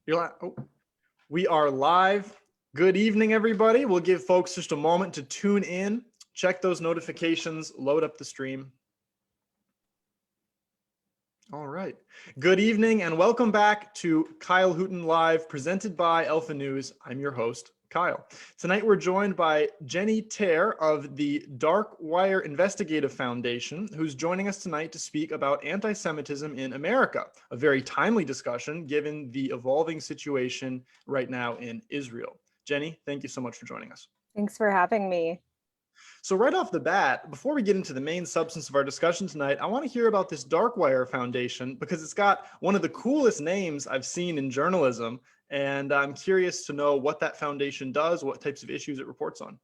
We are live. Good evening, everybody. We'll give folks just a moment to tune in, check those notifications, load up the stream. All right. Good evening and welcome back to Kyle Hooten Live, presented by Alpha News. I'm your host, Kyle. Tonight we're joined by Jennie Taer of the Dark Wire Investigative Foundation, who's joining us tonight to speak about anti-Semitism in America, a very timely discussion given the evolving situation right now in Israel. Jennie, thank you so much for joining us. Thanks for having me. So right off the bat, before we get into the main substance of our discussion tonight, I want to hear about this Dark Wire Foundation because it's got one of the coolest names I've seen in journalism. And I'm curious to know what that foundation does, what types of issues it reports on.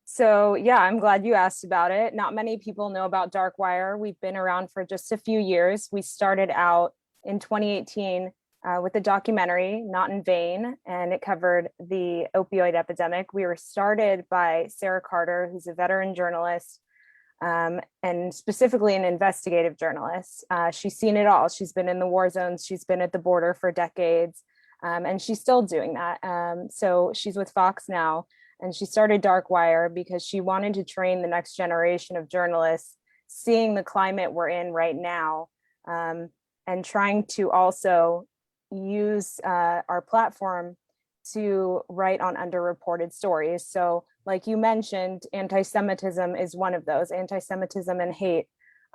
So yeah, I'm glad you asked about it. Not many people know about Dark Wire. We've been around for just a few years. We started out in 2018 with a documentary, Not in Vain, and it covered the opioid epidemic. We were started by Sarah Carter, who's a veteran journalist, and specifically an investigative journalist. She's seen it all. She's been in the war zones. She's been at the border for decades, and she's still doing that. So she's with Fox now, and she started Dark Wire because she wanted to train the next generation of journalists, seeing the climate we're in right now, and trying to also use our platform to write on underreported stories. So like you mentioned, anti-Semitism is one of those, anti-Semitism and hate,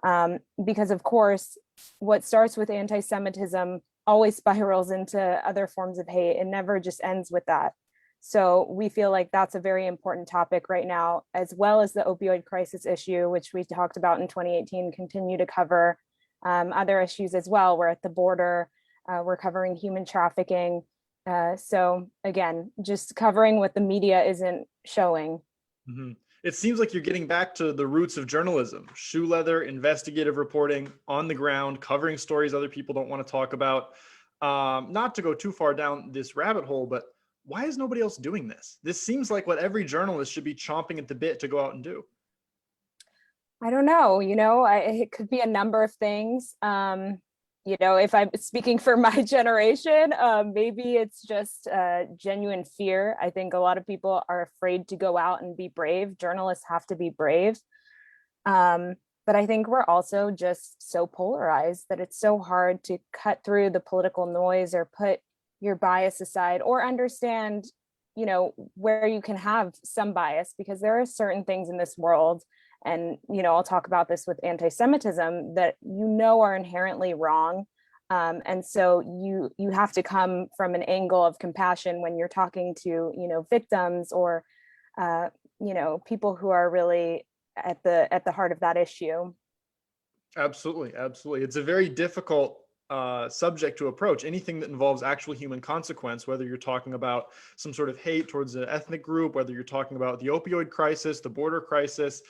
because of course, what starts with anti-Semitism always spirals into other forms of hate. It never just ends with that. So we feel like that's a very important topic right now, as well as the opioid crisis issue, which we talked about in 2018, continue to cover other issues as well. We're at the border. We're covering human trafficking. So again, just covering what the media isn't showing. Mm-hmm. It seems like you're getting back to the roots of journalism, shoe leather, investigative reporting, on the ground, covering stories other people don't want to talk about. Not to go too far down this rabbit hole, but why is nobody else doing this? This seems like what every journalist should be chomping at the bit to go out and do. I don't know, it could be a number of things. If I'm speaking for my generation, maybe it's just genuine fear. I think a lot of people are afraid to go out and be brave. Journalists have to be brave. But I think we're also just so polarized that it's so hard to cut through the political noise or put your bias aside or understand, where you can have some bias, because there are certain things in this world, and I'll talk about this with anti-Semitism, that are inherently wrong, and so you have to come from an angle of compassion when you're talking to victims or people who are really at the heart of that issue. Absolutely, it's a very difficult subject to approach. Anything that involves actual human consequence, whether you're talking about some sort of hate towards an ethnic group, whether you're talking about the opioid crisis, the border crisis,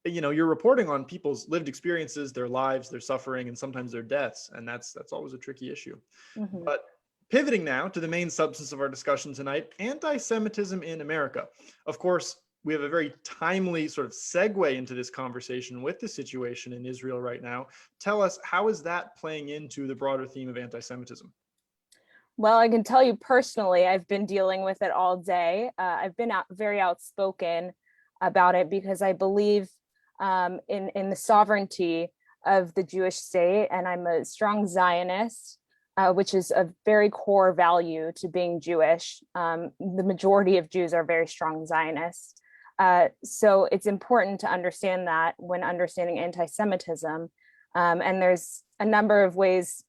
you're reporting on people's lived experiences, their lives, their suffering, and sometimes their deaths. And that's always a tricky issue. Mm-hmm. But pivoting now to the main substance of our discussion tonight, anti-Semitism in America. Of course, we have a very timely sort of segue into this conversation with the situation in Israel right now. Tell us, how is that playing into the broader theme of anti-Semitism? Well, I can tell you personally, I've been dealing with it all day. I've been very outspoken about it because I believe in the sovereignty of the Jewish state, and I'm a strong Zionist, which is a very core value to being Jewish. The majority of Jews are very strong Zionists. So it's important to understand that when understanding anti-Semitism. And there's a number of ways,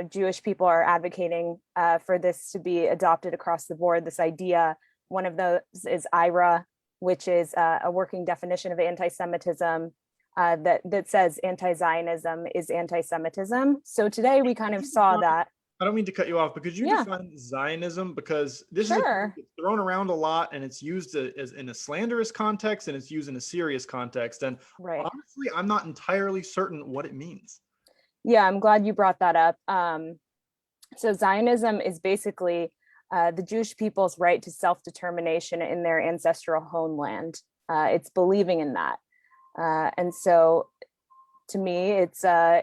Jewish people are advocating for this to be adopted across the board, this idea. One of those is IRA, which is a working definition of anti-Semitism that says anti-Zionism is anti-Semitism. So today we kind of saw that. I don't mean to cut you off, but could you define Zionism? Because this is thrown around a lot, and it's used as in a slanderous context, and it's used in a serious context. And honestly, I'm not entirely certain what it means. Yeah, I'm glad you brought that up. So Zionism is basically the Jewish people's right to self-determination in their ancestral homeland. It's believing in that. And so to me, it's a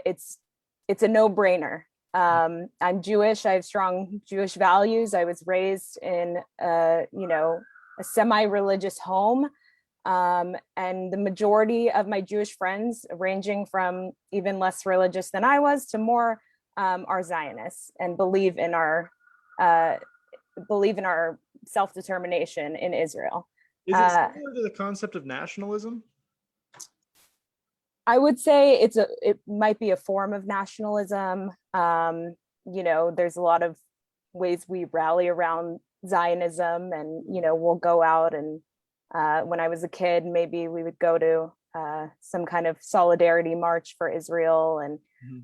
no-brainer. I'm Jewish. I have strong Jewish values. I was raised in, a semi-religious home. And the majority of my Jewish friends, ranging from even less religious than I was to more, are Zionists and uh, believe in our self-determination in Israel. Is it Uh, similar to the concept of nationalism? I would say it might be a form of nationalism. There's a lot of ways we rally around Zionism, and we'll go out and when I was a kid, maybe we would go to some kind of solidarity march for Israel, and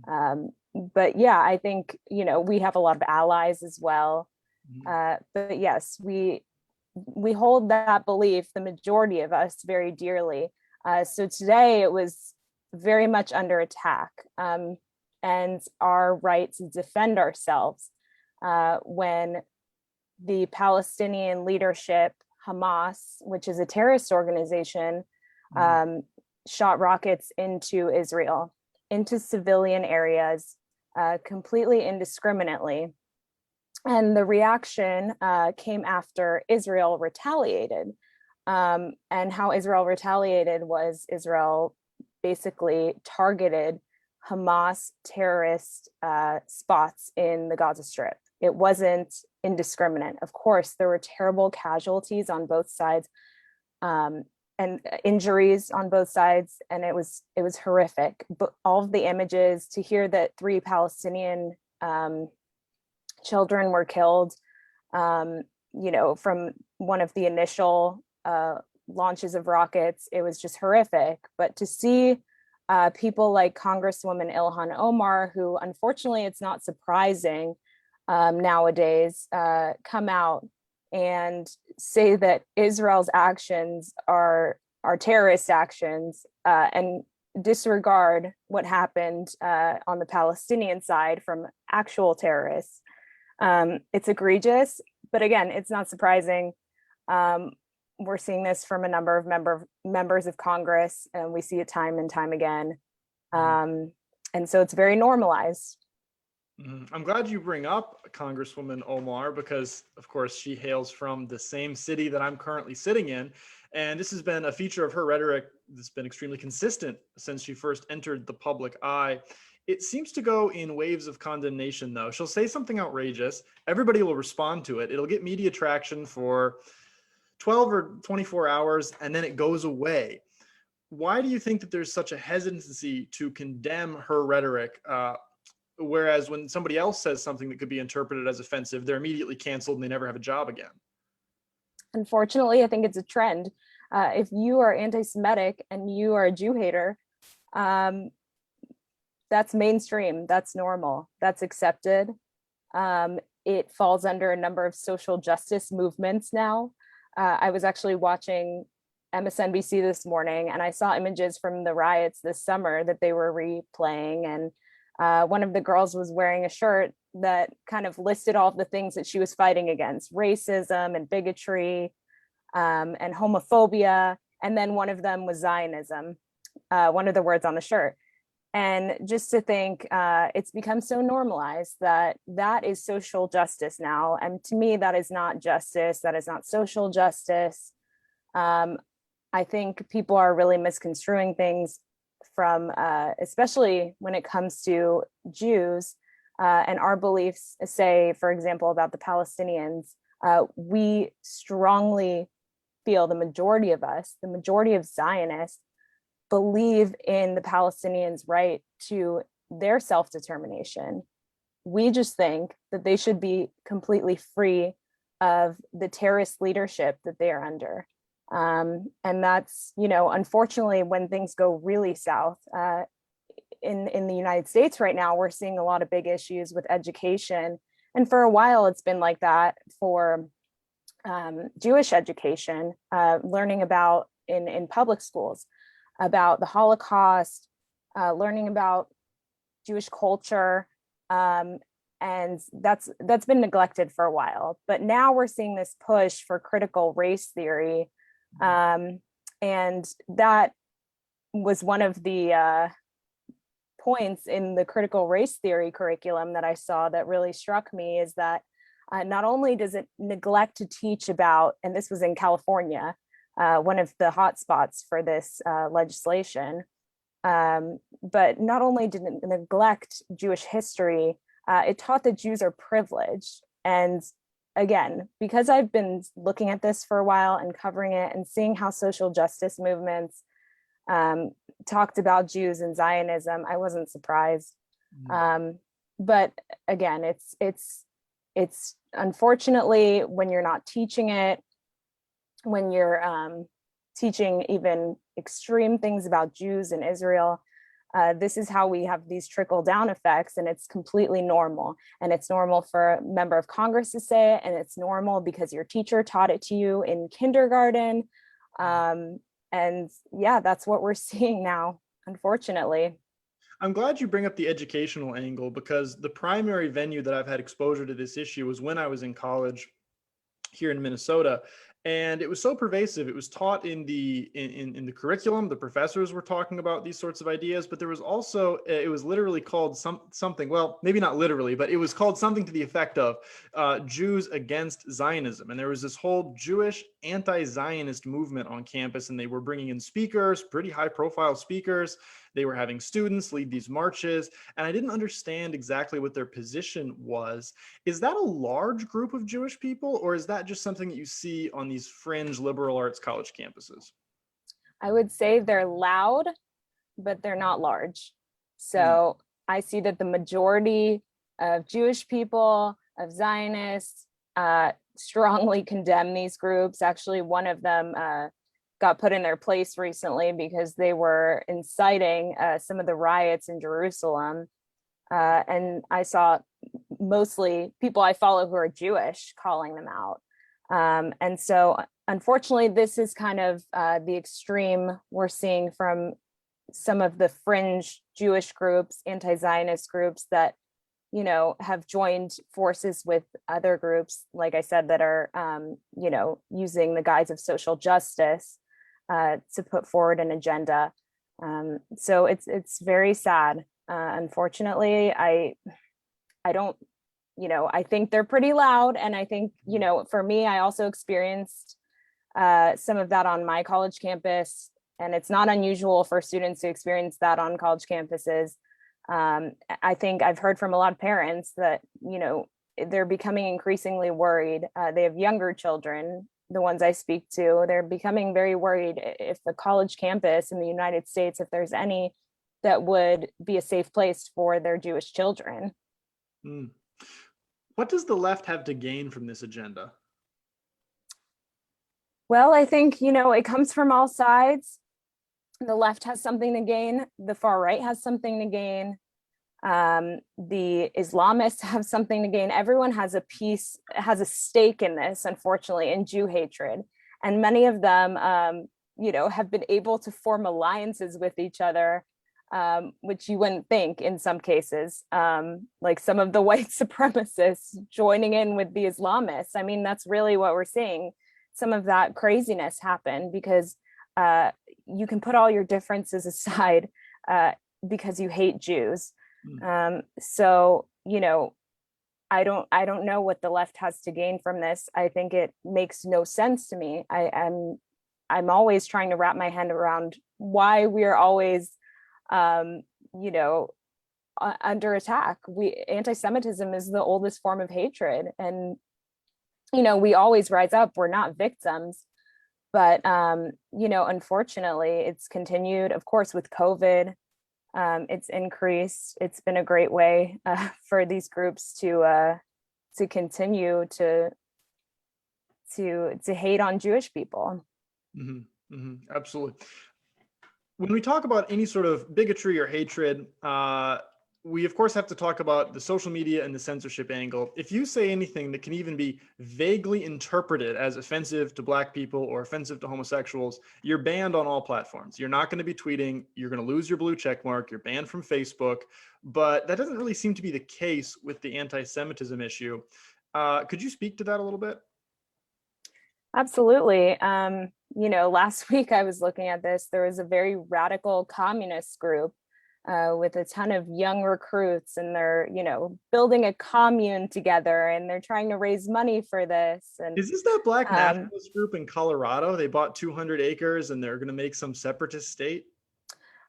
Mhm. but yeah, I think we have a lot of allies as well. Mhm. But yes, we hold that belief, the majority of us, very dearly. So today it was very much under attack, and our right to defend ourselves when the Palestinian leadership, Hamas, which is a terrorist organization, Mhm. um, shot rockets into Israel, into civilian areas, completely indiscriminately. And the reaction came after Israel retaliated. And how Israel retaliated was Israel basically targeted Hamas terrorist spots in the Gaza Strip. It wasn't indiscriminate. Of course, there were terrible casualties on both sides, um, and injuries on both sides, and it was horrific. But all of the images, to hear that 3 Palestinian children were killed, um, from one of the initial launches of rockets, it was just horrific. But to see people like Congresswoman Ilhan Omar, who unfortunately, it's not surprising nowadays, come out and say that Israel's actions are terrorist actions, and disregard what happened on the Palestinian side from actual terrorists. It's egregious, but again, it's not surprising. Um, we're seeing this from a number of members of Congress, and we see it time and time again. Mhm. Um, and so it's very normalized. Mhm. I'm glad you bring up Congresswoman Omar because, of course, she hails from the same city that I'm currently sitting in. And this has been a feature of her rhetoric that's been extremely consistent since she first entered the public eye. It seems to go in waves of condemnation, though. She'll say something outrageous, everybody will respond to it. It'll get media traction for 12 or 24 hours, and then it goes away. Why do you think that there's such a hesitancy to condemn her rhetoric? Whereas when somebody else says something that could be interpreted as offensive, they're immediately canceled and they never have a job again. Unfortunately, I think it's a trend. If you are anti-Semitic and you are a Jew hater, um, that's mainstream, that's normal, that's accepted. It falls under a number of social justice movements now. I was actually watching MSNBC this morning, and I saw images from the riots this summer that they were replaying. And one of the girls was wearing a shirt that kind of listed all of the things that she was fighting against: racism and bigotry, and homophobia. And then one of them was Zionism, one of the words on the shirt. And just to think, it's become so normalized that that is social justice now. And to me, that is not justice. That is not social justice. Um, I think people are really misconstruing things from, especially when it comes to Jews, and our beliefs, say, for example, about the Palestinians. We strongly feel, the majority of us, the majority of Zionists, believe in the Palestinians' right to their self-determination. We just think that they should be completely free of the terrorist leadership that they are under. And that's, unfortunately, when things go really south, in the United States right now, we're seeing a lot of big issues with education. And for a while, it's been like that for Jewish education, learning about in public schools about the Holocaust, learning about Jewish culture, and that's been neglected for a while. But now we're seeing this push for critical race theory, and that was one of the points in the critical race theory curriculum that I saw that really struck me is that not only does it neglect to teach about, and this was in California, one of the hotspots for this legislation, but not only did it neglect Jewish history, it taught that Jews are privileged. And again, because I've been looking at this for a while and covering it and seeing how social justice movements talked about Jews and Zionism, I wasn't surprised. But again, it's unfortunately when you're not teaching it, when you're teaching even extreme things about Jews and Israel, this is how we have these trickle down effects, and it's completely normal. And it's normal for a member of Congress to say it, and it's normal because your teacher taught it to you in kindergarten. And yeah, that's what we're seeing now, unfortunately. I'm glad you bring up the educational angle, because the primary venue that I've had exposure to this issue was when I was in college here in Minnesota. And it was so pervasive. It was taught in the curriculum. The professors were talking about these sorts of ideas, but there was also, it was literally called something, well, maybe not literally, but it was called something to the effect of Jews against Zionism. And there was this whole Jewish anti-Zionist movement on campus, and they were bringing in speakers, pretty high profile speakers. They were having students lead these marches, and I didn't understand exactly what their position was. Is that a large group of Jewish people, or is that just something that you see on these fringe liberal arts college campuses? I would say they're loud, but they're not large. So I see that the majority of Jewish people, of Zionists, strongly condemn these groups. Actually, one of them got put in their place recently because they were inciting some of the riots in Jerusalem. And I saw mostly people I follow who are Jewish calling them out. And so unfortunately, this is kind of the extreme we're seeing from some of the fringe Jewish groups, anti-Zionist groups that, you know, have joined forces with other groups, like I said, that are, you know, using the guise of social justice to put forward an agenda. So it's very sad. Unfortunately, I don't, you know, I think they're pretty loud. And I think, you know, for me, I also experienced some of that on my college campus. And it's not unusual for students to experience that on college campuses. I think I've heard from a lot of parents that, you know, they're becoming increasingly worried. They have younger children, the ones I speak to, they're becoming very worried if the college campus in the United States, if there's any that would be a safe place for their Jewish children. Mm. What does the left have to gain from this agenda? Well, I think, you know, it comes from all sides. The left has something to gain. The far right has something to gain. The Islamists have something to gain. Everyone has a stake in this, unfortunately, in Jew hatred. And many of them, you know, have been able to form alliances with each other, which you wouldn't think in some cases, like some of the white supremacists joining in with the Islamists. I mean, that's really what we're seeing. Some of that craziness happen because you can put all your differences aside because you hate Jews. So, you know, I don't know what the left has to gain from this. I think it makes no sense to me. I'm always trying to wrap my head around why we are always, you know, under attack. Anti-Semitism is the oldest form of hatred, and you know, we always rise up. We're not victims. But, you know, unfortunately, it's continued, of course, with COVID. It's increased. It's been a great way for these groups to continue to hate on Jewish people. Mm-hmm, mm-hmm, absolutely. When we talk about any sort of bigotry or hatred, we of course have to talk about the social media and the censorship angle. If you say anything that can even be vaguely interpreted as offensive to Black people or offensive to homosexuals, you're banned on all platforms. You're not going to be tweeting. You're going to lose your blue check mark. You're banned from Facebook. But that doesn't really seem to be the case with the anti-Semitism issue. Could you speak to that a little bit? Absolutely. You know, last week I was looking at this. There was a very radical communist group with a ton of young recruits, and they're, building a commune together, and they're trying to raise money for this. And Is this that black um, nationalist group in Colorado? They bought 200 acres and they're going to make some separatist state.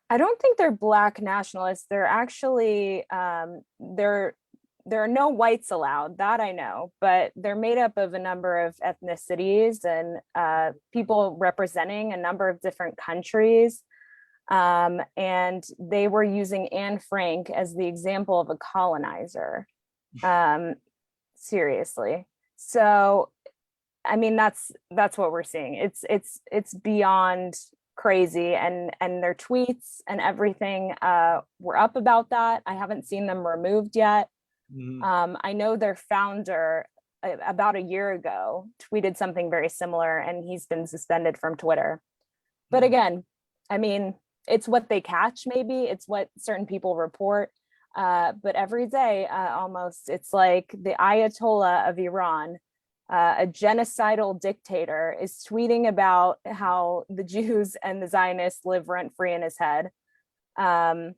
I don't think they're black nationalists. They're actually there are no whites allowed. That I know, but they're made up of a number of ethnicities and people representing a number of different countries. And they were using Anne Frank as the example of a colonizer. Seriously. So, I mean, that's what we're seeing. It's beyond crazy, and their tweets and everything were up about that. I haven't seen them removed yet. Mhm. I know their founder about a year ago tweeted something very similar, and he's been suspended from Twitter. But Mhm. again, I mean, it's what they catch, maybe it's what certain people report. But every day, almost, it's like the Ayatollah of Iran, a genocidal dictator, is tweeting about how the Jews and the Zionists live rent free in his head, um,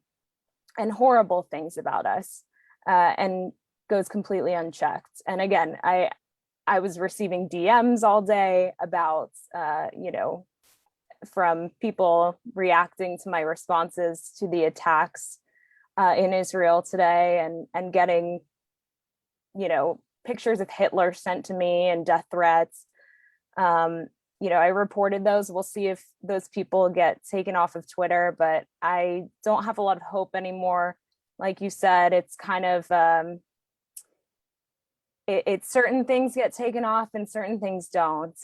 and horrible things about us, and goes completely unchecked. And again, I was receiving DMs all day about, from people reacting to my responses to the attacks in Israel today, and getting, pictures of Hitler sent to me and death threats. I reported those. We'll see if those people get taken off of Twitter, but I don't have a lot of hope anymore. Like you said, it's kind of it's certain things get taken off and certain things don't.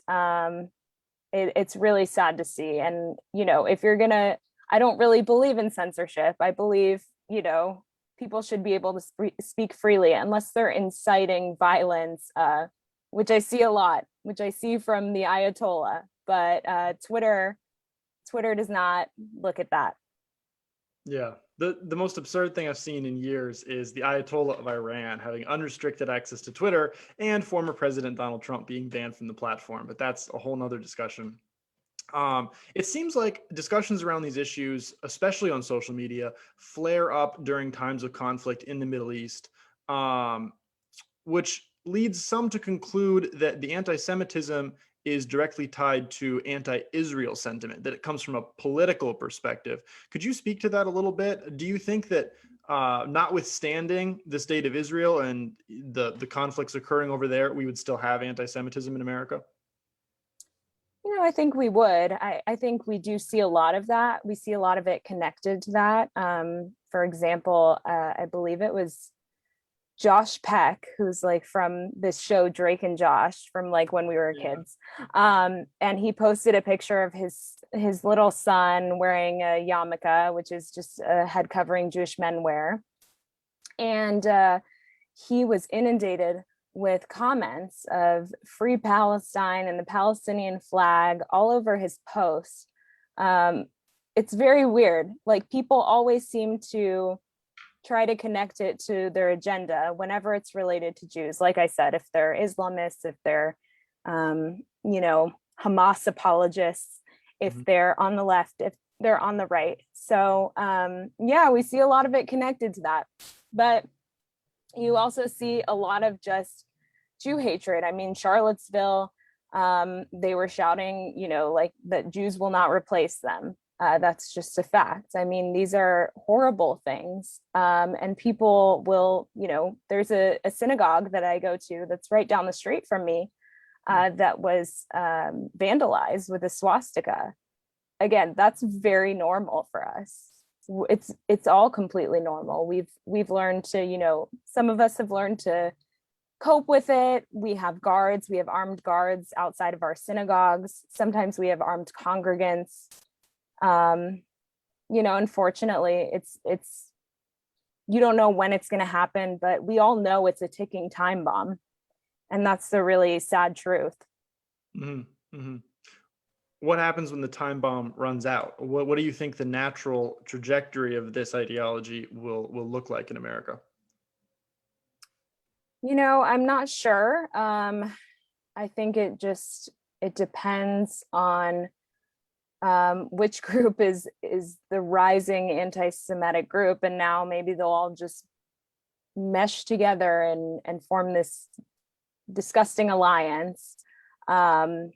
It's really sad to see. And, if you're gonna, I don't really believe in censorship. I believe, people should be able to speak freely, unless they're inciting violence, which I see a lot, which I see from the Ayatollah. But Twitter does not look at that. Yeah. The most absurd thing I've seen in years is the Ayatollah of Iran having unrestricted access to Twitter and former President Donald Trump being banned from the platform. But that's a whole nother discussion. It seems like discussions around these issues, especially on social media, flare up during times of conflict in the Middle East, which leads some to conclude that the anti-Semitism is directly tied to anti-Israel sentiment, that it comes from a political perspective. Could you speak to that a little bit? Do you think that, notwithstanding the state of Israel and the conflicts occurring over there, we would still have anti-Semitism in America? I think we would. I think we do see a lot of that. We see a lot of it connected to that. For example, I believe it was Josh Peck, who's like from this show Drake and Josh, from like when we were Yeah. kids. And he posted a picture of his little son wearing a yarmulke, which is just a head covering Jewish men wear. And he was inundated with comments of free Palestine and the Palestinian flag all over his post. It's very weird. Like, people always seem to try to connect it to their agenda whenever it's related to Jews. Like I said, if they're Islamists, if they're, Hamas apologists, if Mhm. they're on the left, if they're on the right. So, yeah, we see a lot of it connected to that. But you also see a lot of just Jew hatred. I mean, Charlottesville, they were shouting, like that Jews will not replace them. That's just a fact. I mean, these are horrible things. And people will, there's a synagogue that I go to that's right down the street from me, that was vandalized with a swastika. Again, that's very normal for us. It's all completely normal. We've learned to, some of us have learned to cope with it. We have guards, we have armed guards outside of our synagogues. Sometimes we have armed congregants. Unfortunately, it's you don't know when it's going to happen, but we all know it's a ticking time bomb. And that's the really sad truth. Mhm. Mhm. What happens when the time bomb runs out? What do you think the natural trajectory of this ideology will look like in America? I'm not sure. I think it depends on which group is the rising anti-Semitic group, and now maybe they'll all just mesh together and form this disgusting alliance. But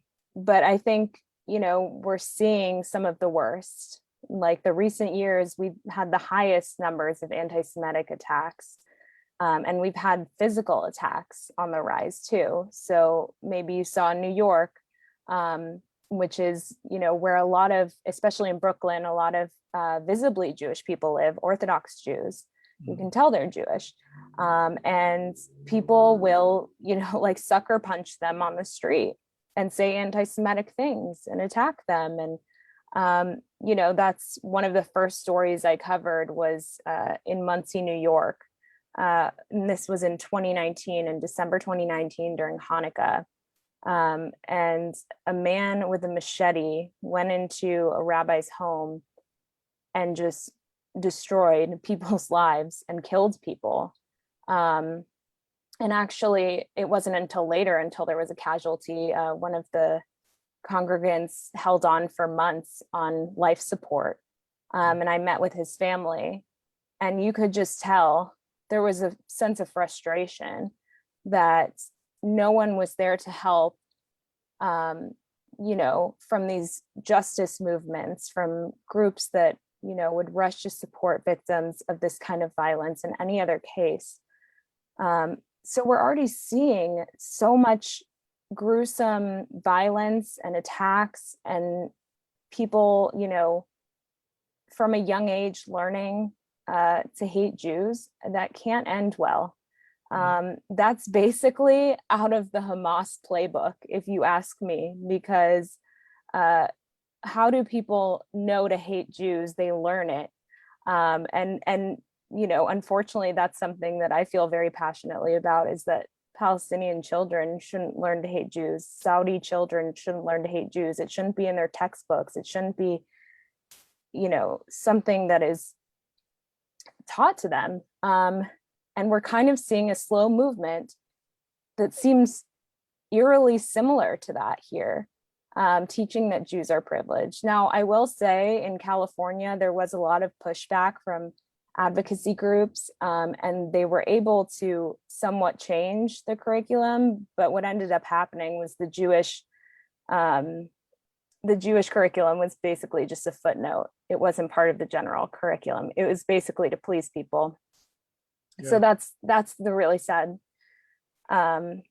I think, we're seeing some of the worst. Like the recent years, we've had the highest numbers of anti-Semitic attacks. And we've had physical attacks on the rise too. So maybe you saw in New York, which is, where a lot of, especially in Brooklyn, a lot of visibly Jewish people live, Orthodox Jews. You can tell they're Jewish. And people will, like sucker punch them on the street and say anti-Semitic things and attack them. And, that's one of the first stories I covered was in Muncie, New York. And this was in 2019, in December 2019 during Hanukkah. And a man with a machete went into a rabbi's home and just destroyed people's lives and killed people. And actually, it wasn't until later, until there was a casualty. One of the congregants held on for months on life support. And I met with his family, and you could just tell there was a sense of frustration that no one was there to help, from these justice movements, from groups that, would rush to support victims of this kind of violence in any other case. So we're already seeing so much gruesome violence and attacks, and people, from a young age learning to hate Jews. That can't end well. That's basically out of the Hamas playbook, if you ask me, because how do people know to hate Jews? They learn it. And unfortunately, that's something that I feel very passionately about, is that Palestinian children shouldn't learn to hate Jews. Saudi children shouldn't learn to hate Jews. It shouldn't be in their textbooks. It shouldn't be, something that is taught to them. And we're kind of seeing a slow movement that seems eerily similar to that here, teaching that Jews are privileged. Now, I will say in California, there was a lot of pushback from advocacy groups, and they were able to somewhat change the curriculum. But what ended up happening was the Jewish curriculum was basically just a footnote. It wasn't part of the general curriculum. It was basically to please people. Yeah. So that's the really sad, the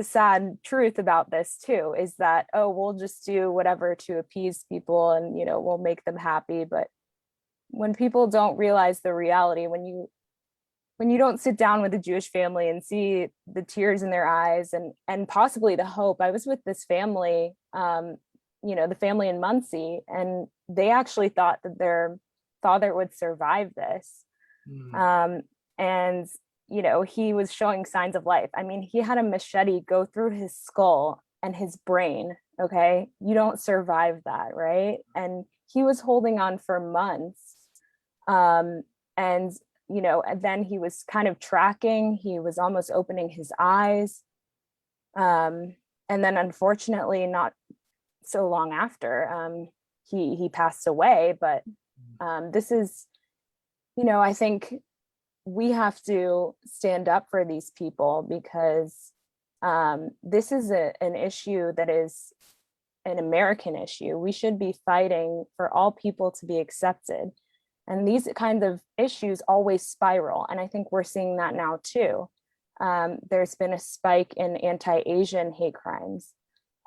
sad truth about this too, is that, oh, we'll just do whatever to appease people and, we'll make them happy. But when people don't realize the reality, when you don't sit down with a Jewish family and see the tears in their eyes and possibly the hope. I was with this family, the family in Muncie, and they actually thought that their father would survive this. And, he was showing signs of life. I mean, he had a machete go through his skull and his brain. Okay. You don't survive that. Right. And he was holding on for months. And then he was kind of tracking, he was almost opening his eyes. And then unfortunately, not so long after, he passed away. But this is, I think we have to stand up for these people, because this is an issue that is an American issue. We should be fighting for all people to be accepted. And these kinds of issues always spiral. And I think we're seeing that now too. There's been a spike in anti-Asian hate crimes.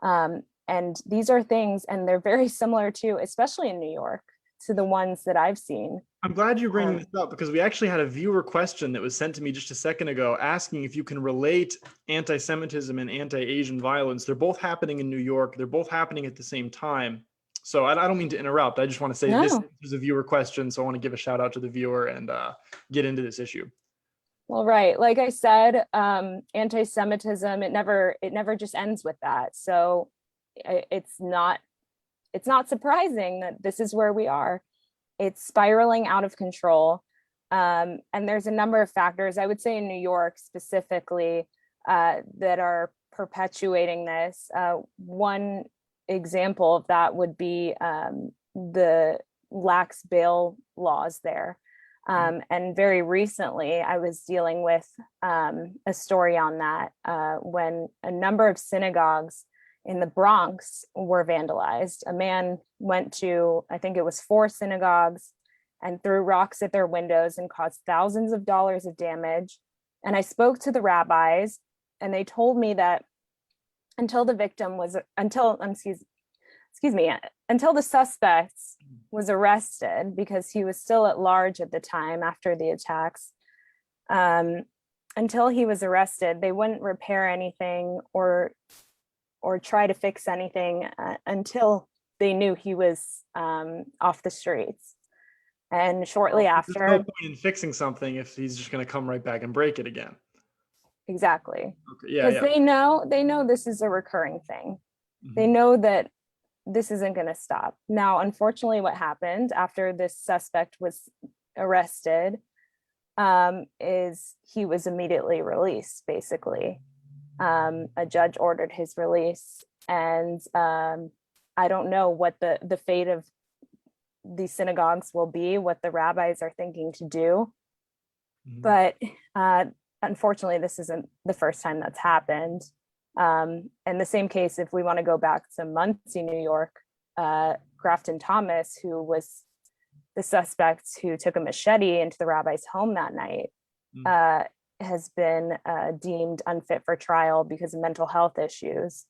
And these are things, and they're very similar to, especially in New York, to the ones that I've seen. I'm glad you bring this up, because we actually had a viewer question that was sent to me just a second ago asking if you can relate anti-Semitism and anti-Asian violence. They're both happening in New York. They're both happening at the same time. So I don't mean to interrupt. I just want to say This is a viewer question. So I want to give a shout out to the viewer and get into this issue. Well, right. Like I said, anti-Semitism, it never just ends with that. So it's not surprising that this is where we are. It's spiraling out of control. And there's a number of factors, I would say in New York specifically, that are perpetuating this. One example of that would be the lax bail laws there. And very recently, I was dealing with a story on that when a number of synagogues in the Bronx were vandalized. A man went to, I think it was 4 synagogues, and threw rocks at their windows and caused thousands of dollars of damage. And I spoke to the rabbis, and they told me that until the victim was, excuse me, until the suspect was arrested, because he was still at large at the time after the attacks, until he was arrested, they wouldn't repair anything or try to fix anything until they knew he was off the streets. And shortly Well, there's no after, point in fixing something if he's just going to come right back and break it again. exactly, Okay. Yeah, because yeah. they know this is a recurring thing. They Mhm. know that this isn't going to stop. Now, unfortunately, what happened after this suspect was arrested is he was immediately released, basically. A judge ordered his release, and I don't know what the fate of these synagogues will be, what the rabbis are thinking to do. Mhm. But unfortunately, this isn't the first time that's happened. And the same case, if we want to go back to Muncie, New York, Grafton Thomas, who was the suspect who took a machete into the rabbi's home that night, has been deemed unfit for trial because of mental health issues.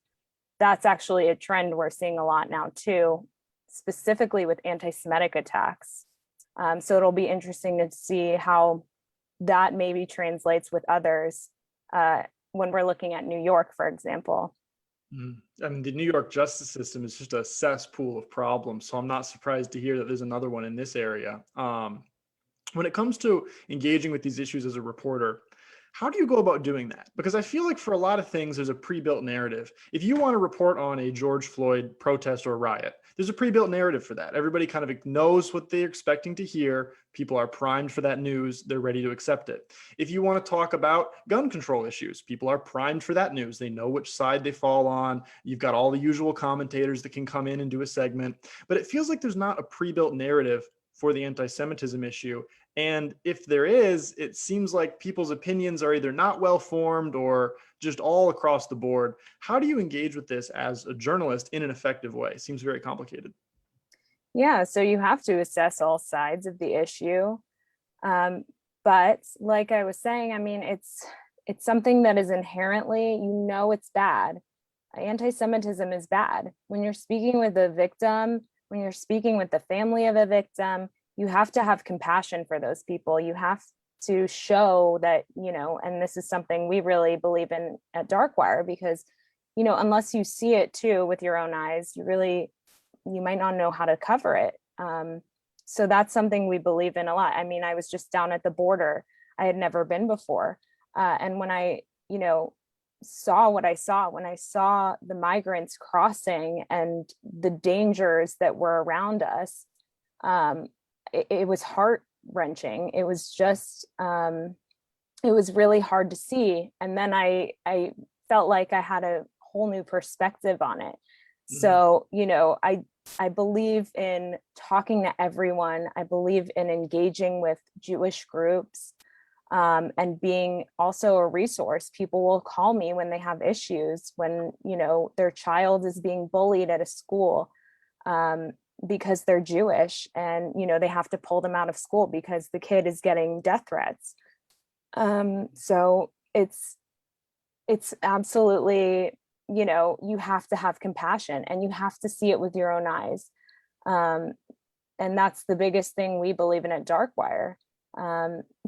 That's actually a trend we're seeing a lot now too, specifically with anti-Semitic attacks. So it'll be interesting to see how that maybe translates with others when we're looking at New York, for example. I mean, the New York justice system is just a cesspool of problems, so I'm not surprised to hear that there's another one in this area. When it comes to engaging with these issues as a reporter, how do you go about doing that? Because I feel like for a lot of things, there's a pre-built narrative. If you want to report on a George Floyd protest or riot, there's a pre-built narrative for that. Everybody kind of knows what they're expecting to hear. People are primed for that news. They're ready to accept it. If you want to talk about gun control issues, people are primed for that news. They know which side they fall on. You've got all the usual commentators that can come in and do a segment. But it feels like there's not a pre-built narrative for the anti-Semitism issue. And if there is, it seems like people's opinions are either not well formed or just all across the board. How do you engage with this as a journalist in an effective way? It seems very complicated. Yeah, so you have to assess all sides of the issue. But like I was saying, I mean, it's something that is inherently, it's bad. Anti-Semitism is bad. When you're speaking with a victim, when you're speaking with the family of a victim, you have to have compassion for those people. You have to show that, and this is something we really believe in at Darkwire, because, unless you see it too with your own eyes, you might not know how to cover it. So that's something we believe in a lot. I mean, I was just down at the border. I had never been before. And when I, saw what I saw, when I saw the migrants crossing and the dangers that were around us, it was heart wrenching. It was just, it was really hard to see. And then I felt like I had a whole new perspective on it. So, I believe in talking to everyone. I believe in engaging with Jewish groups, and being also a resource. People will call me when they have issues, when, their child is being bullied at a school because they're Jewish, and, they have to pull them out of school because the kid is getting death threats. So it's absolutely, you have to have compassion, and you have to see it with your own eyes. And that's the biggest thing we believe in at Darkwire.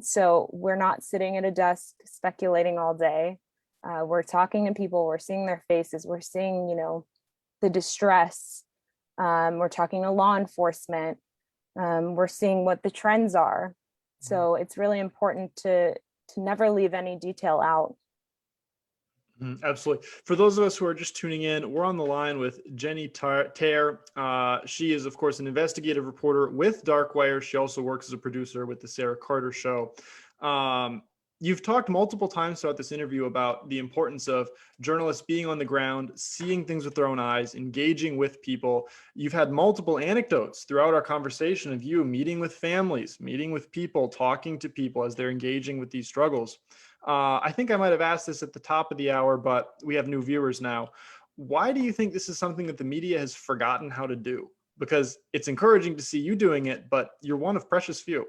So we're not sitting at a desk speculating all day. We're talking to people, we're seeing their faces, we're seeing, the distress. We're talking to law enforcement. We're seeing what the trends are. So it's really important to never leave any detail out. Absolutely. For those of us who are just tuning in, we're on the line with Jennie Taer. She is, of course, an investigative reporter with Darkwire. She also works as a producer with the Sarah Carter Show. You've talked multiple times throughout this interview about the importance of journalists being on the ground, seeing things with their own eyes, engaging with people. You've had multiple anecdotes throughout our conversation of you meeting with families, meeting with people, talking to people as they're engaging with these struggles. I think I might have asked this at the top of the hour, but we have new viewers now. Why do you think this is something that the media has forgotten how to do? Because it's encouraging to see you doing it, but you're one of precious few.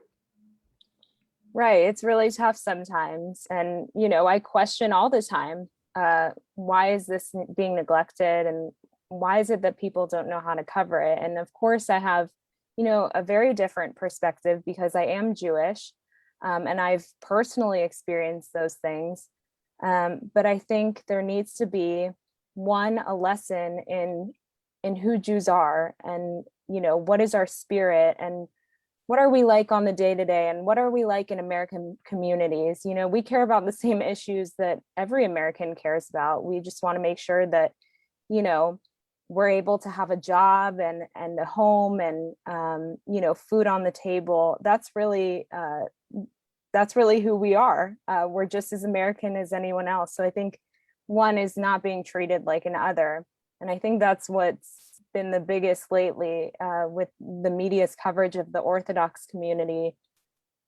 Right. It's really tough sometimes. And, I question all the time, why is this being neglected? And why is it that people don't know how to cover it? And of course, I have, a very different perspective because I am Jewish, and I've personally experienced those things. But I think there needs to be a lesson in who Jews are and, what is our spirit and what are we like on the day to day and what are we like in American communities? We care about the same issues that every American cares about. We just want to make sure that, we're able to have a job and a home and, food on the table. That's really who we are. We're just as American as anyone else. So I think one is not being treated like an other. And I think that's what's been the biggest lately with the media's coverage of the Orthodox community,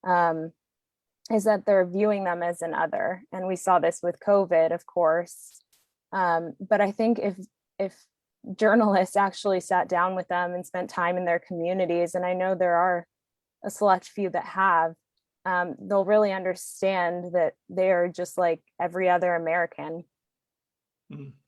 is that they're viewing them as an other. And we saw this with COVID, of course. But I think if journalists actually sat down with them and spent time in their communities, and I know there are a select few that have, they'll really understand that they are just like every other American.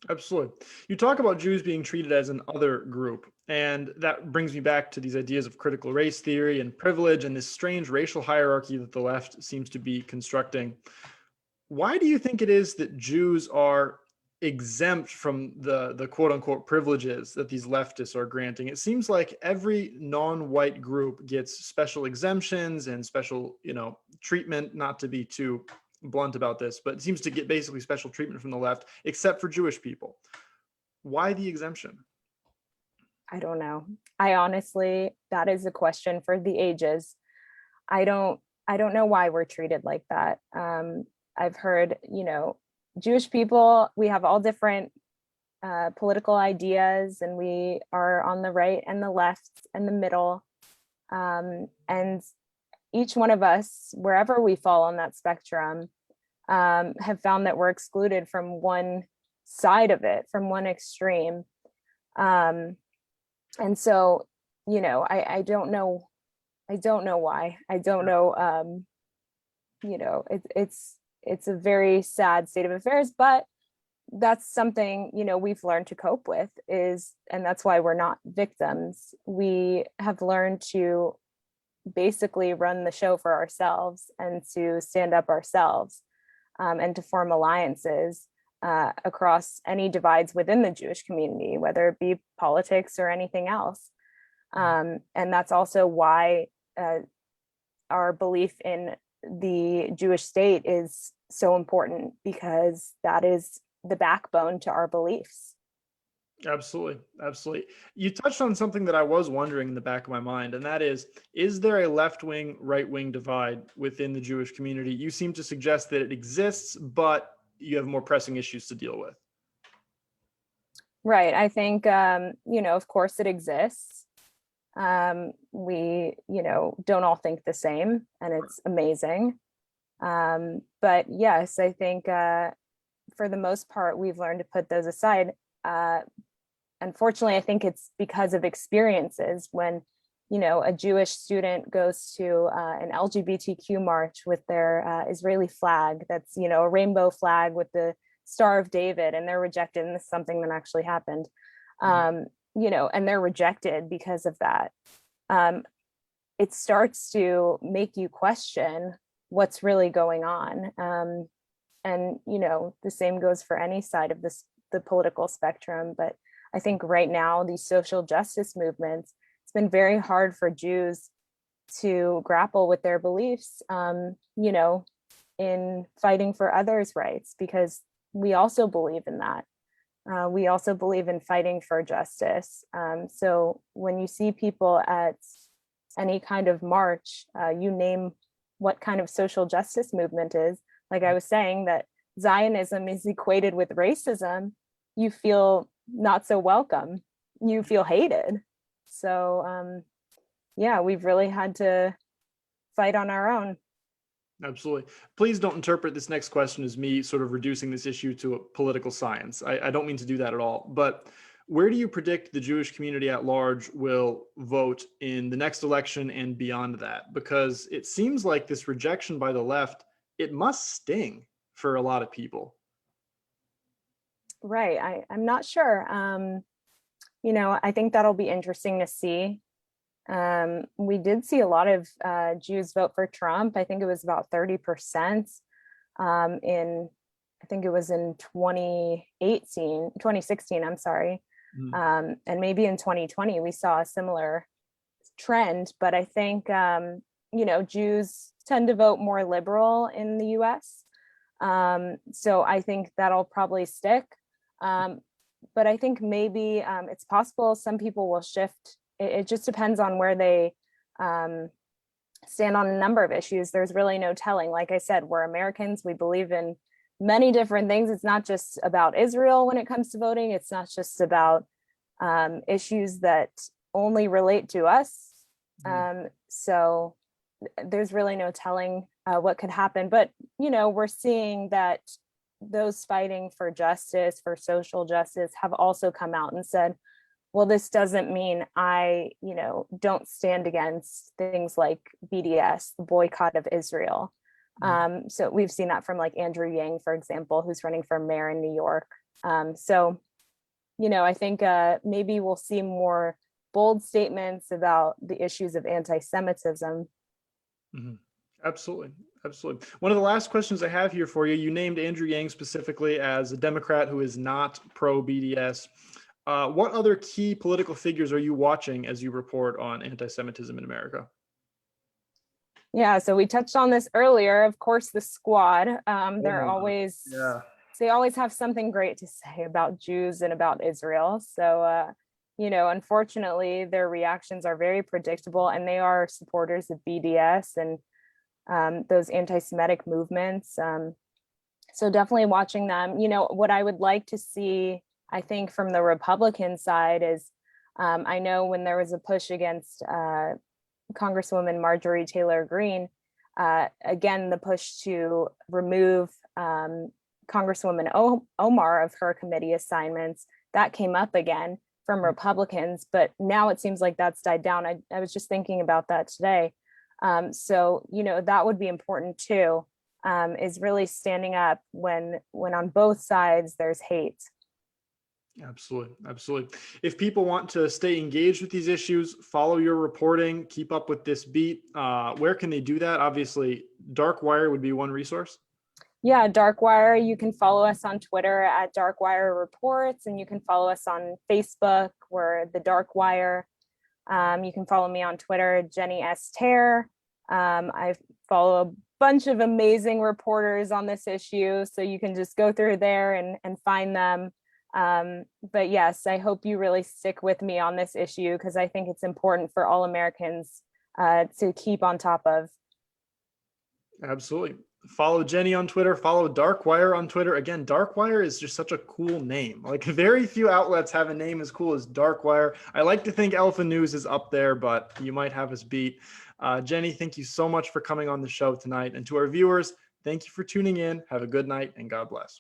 Absolutely. You talk about Jews being treated as an other group, and that brings me back to these ideas of critical race theory and privilege and this strange racial hierarchy that the left seems to be constructing. Why do you think it is that Jews are exempt from the quote unquote privileges that these leftists are granting? It seems like every non-white group gets special exemptions and special, treatment, not to be too blunt about this, but it seems to get basically special treatment from the left, except for Jewish people. Why the exemption? I don't know. I honestly, that is a question for the ages. I don't know why we're treated like that. I've heard, Jewish people, we have all different political ideas, and we are on the right and the left and the middle. And each one of us, wherever we fall on that spectrum, have found that we're excluded from one side of it, from one extreme. And so, I don't know. I don't know why. I don't know. It's a very sad state of affairs, but that's something, we've learned to cope with and that's why we're not victims. We have learned to basically run the show for ourselves and to stand up ourselves, and to form alliances across any divides within the Jewish community, whether it be politics or anything else. And that's also why our belief in the Jewish state is so important, because that is the backbone to our beliefs. Absolutely. Absolutely. You touched on something that I was wondering in the back of my mind, and that is there a left-wing, right-wing divide within the Jewish community? You seem to suggest that it exists, but you have more pressing issues to deal with. Right. I think, of course it exists. We, don't all think the same, and it's amazing. But yes, I think for the most part, we've learned to put those aside. Unfortunately, I think it's because of experiences when, a Jewish student goes to an LGBTQ march with their Israeli flag, that's, a rainbow flag with the Star of David, and they're rejected. And this is something that actually happened, and they're rejected because of that. It starts to make you question what's really going on. And, the same goes for any side of the political spectrum. But I think right now, these social justice movements, it's been very hard for Jews to grapple with their beliefs, in fighting for others' rights, because we also believe in that. We also believe in fighting for justice. So when you see people at any kind of march, you name what kind of social justice movement is, like I was saying, that Zionism is equated with racism, you feel not so welcome. You feel hated. So yeah, we've really had to fight on our own. Absolutely. Please don't interpret this next question as me sort of reducing this issue to a political science. I don't mean to do that at all. But where do you predict the Jewish community at large will vote in the next election and beyond that? Because it seems like this rejection by the left, it must sting for a lot of people. Right. I'm not sure. I think that'll be interesting to see. We did see a lot of Jews vote for Trump. I think it was about 30% I think it was in 2016, I'm sorry. Mm. And maybe in 2020, we saw a similar trend, but I think, Jews tend to vote more liberal in the US. So I think that'll probably stick. But I think maybe it's possible some people will shift. It just depends on where they stand on a number of issues. There's really no telling. Like I said, we're Americans. We believe in many different things. It's not just about Israel when it comes to voting. It's not just about issues that only relate to us. So there's really no telling what could happen. But, we're seeing that those fighting for justice, for social justice, have also come out and said, well, this doesn't mean I, don't stand against things like BDS, the boycott of Israel. So we've seen that from like Andrew Yang, for example, who's running for mayor in New York. So, I think maybe we'll see more bold statements about the issues of anti-Semitism. Mm-hmm. Absolutely. Absolutely. One of the last questions I have here for you, you named Andrew Yang specifically as a Democrat who is not pro BDS. What other key political figures are you watching as you report on anti-Semitism in America? Yeah, so we touched on this earlier. Of course, the Squad. Yeah. They always have something great to say about Jews and about Israel. So, unfortunately, their reactions are very predictable, and they are supporters of BDS and those anti-Semitic movements. So definitely watching them. What I would like to see, I think, from the Republican side is, I know when there was a push against Congresswoman Marjorie Taylor Greene, again, the push to remove Congresswoman Omar of her committee assignments, that came up again from Republicans, but now it seems like that's died down. I was just thinking about that today. So, that would be important too, is really standing up when on both sides there's hate. Absolutely. Absolutely. If people want to stay engaged with these issues, follow your reporting, keep up with this beat, where can they do that? Obviously, Darkwire would be one resource. Yeah, Darkwire. You can follow us on Twitter at Darkwire Reports, and you can follow us on Facebook. We're the Darkwire. You can follow me on Twitter, Jennie Taer. I follow a bunch of amazing reporters on this issue, so you can just go through there and find them. But yes, I hope you really stick with me on this issue, because I think it's important for all Americans to keep on top of. Absolutely. Follow Jennie on Twitter, follow Darkwire on Twitter. Again, Darkwire is just such a cool name. Like, very few outlets have a name as cool as Darkwire. I like to think Alpha News is up there, but you might have us beat. Jennie, thank you so much for coming on the show tonight. And to our viewers, thank you for tuning in. Have a good night and God bless.